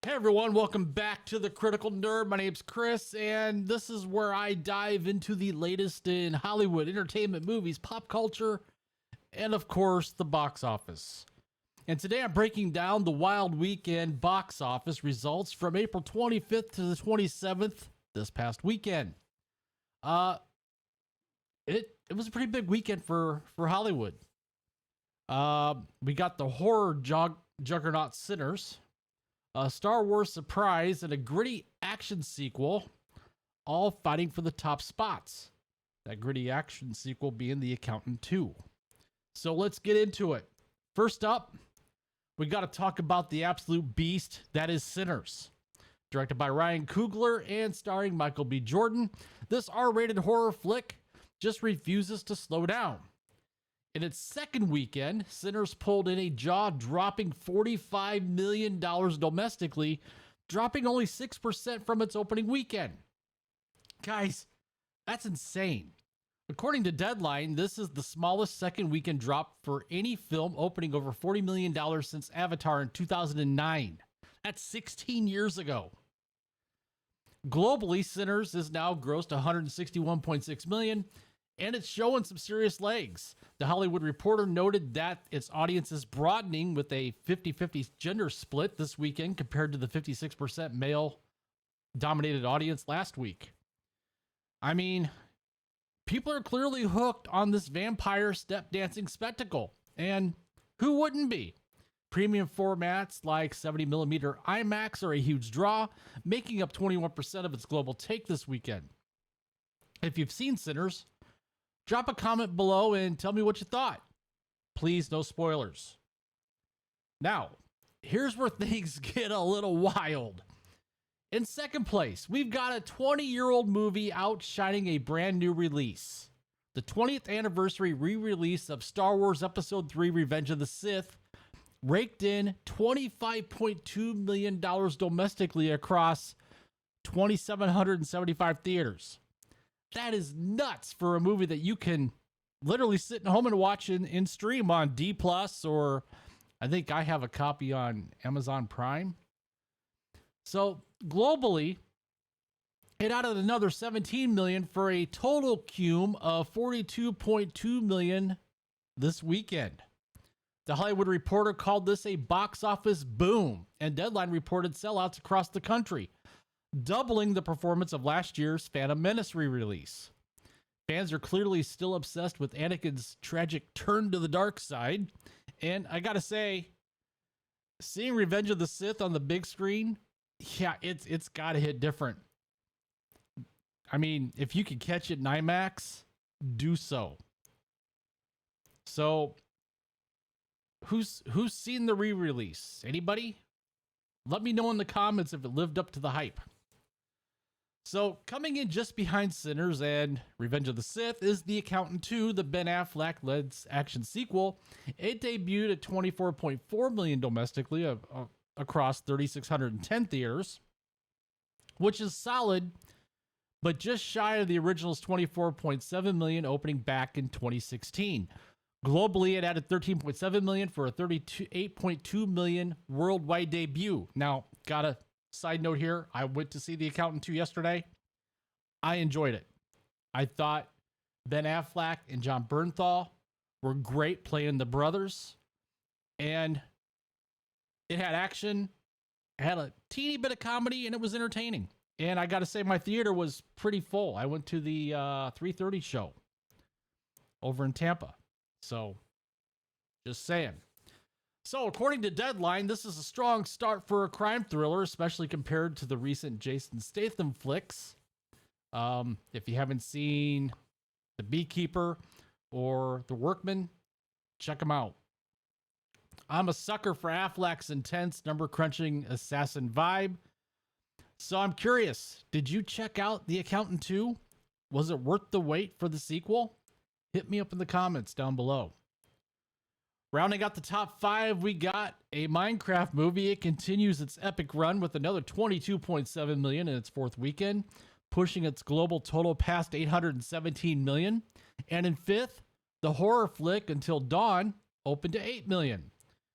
Hey everyone, welcome back to the Critical Nerd. My name's Chris, and this is where I dive into the latest in Hollywood, entertainment, movies, pop culture, and of course, the box office. And today I'm breaking down the wild weekend box office results from April 25th to the 27th this past weekend. Uh, it was a pretty big weekend for Hollywood. We got the horror juggernaut Sinners, a Star Wars surprise, and a gritty action sequel, all fighting for the top spots. That gritty action sequel being The Accountant 2. So let's get into it. First up, we got to talk about the absolute beast that is Sinners. Directed by Ryan Coogler and starring Michael B. Jordan, this R-rated horror flick just refuses to slow down. In its second weekend, Sinners pulled in a jaw-dropping $45 million domestically, dropping only 6% from its opening weekend. Guys, that's insane. According to Deadline, this is the smallest second weekend drop for any film opening over $40 million since Avatar in 2009. That's 16 years ago. Globally, Sinners is now grossed $161.6 million, and it's showing some serious legs. The Hollywood Reporter noted that its audience is broadening with a 50-50 gender split this weekend compared to the 56% male-dominated audience last week. I mean, people are clearly hooked on this vampire step dancing spectacle, and who wouldn't be? Premium formats like 70mm IMAX are a huge draw, making up 21% of its global take this weekend. If you've seen Sinners, drop a comment below and tell me what you thought. Please, no spoilers. Now, here's where things get a little wild. In second place, we've got a 20-year-old movie outshining a brand new release. The 20th anniversary re-release of Star Wars Episode 3 Revenge of the Sith raked in $25.2 million domestically across 2,775 theaters. That is nuts for a movie that you can literally sit at home and watch in stream on D+, or I think I have a copy on Amazon Prime. So globally, it added another 17 million for a total cum of 42.2 million this weekend. The Hollywood Reporter called this a box office boom, and Deadline reported sellouts across the country, doubling the performance of last year's Phantom Menace re-release. Fans are clearly still obsessed with Anakin's tragic turn to the dark side, and I gotta say, seeing Revenge of the Sith on the big screen, yeah, it's gotta hit different. I mean, if you can catch it in IMAX, do so. So, who's seen the re-release? Anybody? Let me know in the comments if it lived up to the hype. So, coming in just behind Sinners and Revenge of the Sith is The Accountant 2, the Ben Affleck-led action sequel. It debuted at $24.4 million domestically across 3,610 theaters, which is solid, but just shy of the original's $24.7 million opening back in 2016. Globally, it added $13.7 million for a $38.2 million worldwide debut. Now, got a side note here, I went to see The Accountant 2 yesterday. I enjoyed it. I thought Ben Affleck and John Bernthal were great playing the brothers. And it had action, it had a teeny bit of comedy, and it was entertaining. And I got to say, my theater was pretty full. I went to the 3:30 show over in Tampa. So, just saying. So, according to Deadline, this is a strong start for a crime thriller, especially compared to the recent Jason Statham flicks. If you haven't seen The Beekeeper or The Workman, check them out. I'm a sucker for Affleck's intense, number-crunching assassin vibe. So I'm curious, did you check out The Accountant 2? Was it worth the wait for the sequel? Hit me up in the comments down below. Rounding out the top 5, we got a Minecraft movie. It continues its epic run with another $22.7 million in its fourth weekend, pushing its global total past $817 million. And in fifth, the horror flick Until Dawn opened to $8 million,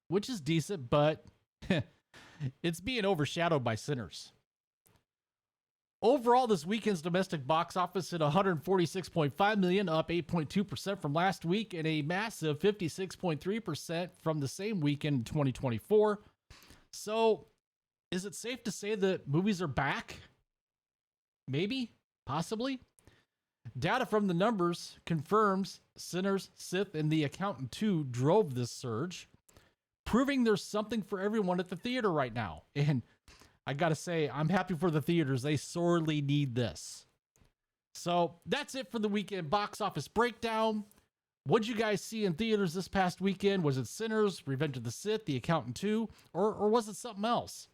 which is decent, but It's being overshadowed by Sinners. Overall, this weekend's domestic box office hit 146.5 million, up 8.2% from last week, and a massive 56.3% from the same weekend in 2024. So, is it safe to say that movies are back? Maybe, possibly. Data from the numbers confirms Sinners, Sith, and The Accountant 2 drove this surge, proving there's something for everyone at the theater right now. And I gotta say, I'm happy for the theaters. They sorely need this. So that's it for the weekend box office breakdown. What'd you guys see in theaters this past weekend? Was it Sinners, Revenge of the Sith, The Accountant 2, or was it something else?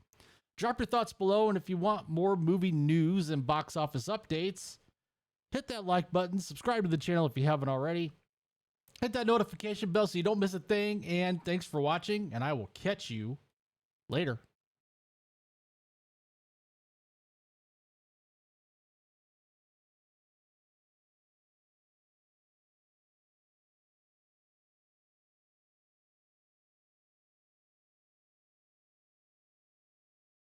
Drop your thoughts below, and if you want more movie news and box office updates, hit that like button, subscribe to the channel if you haven't already. Hit that notification bell so you don't miss a thing, and thanks for watching, and I will catch you later.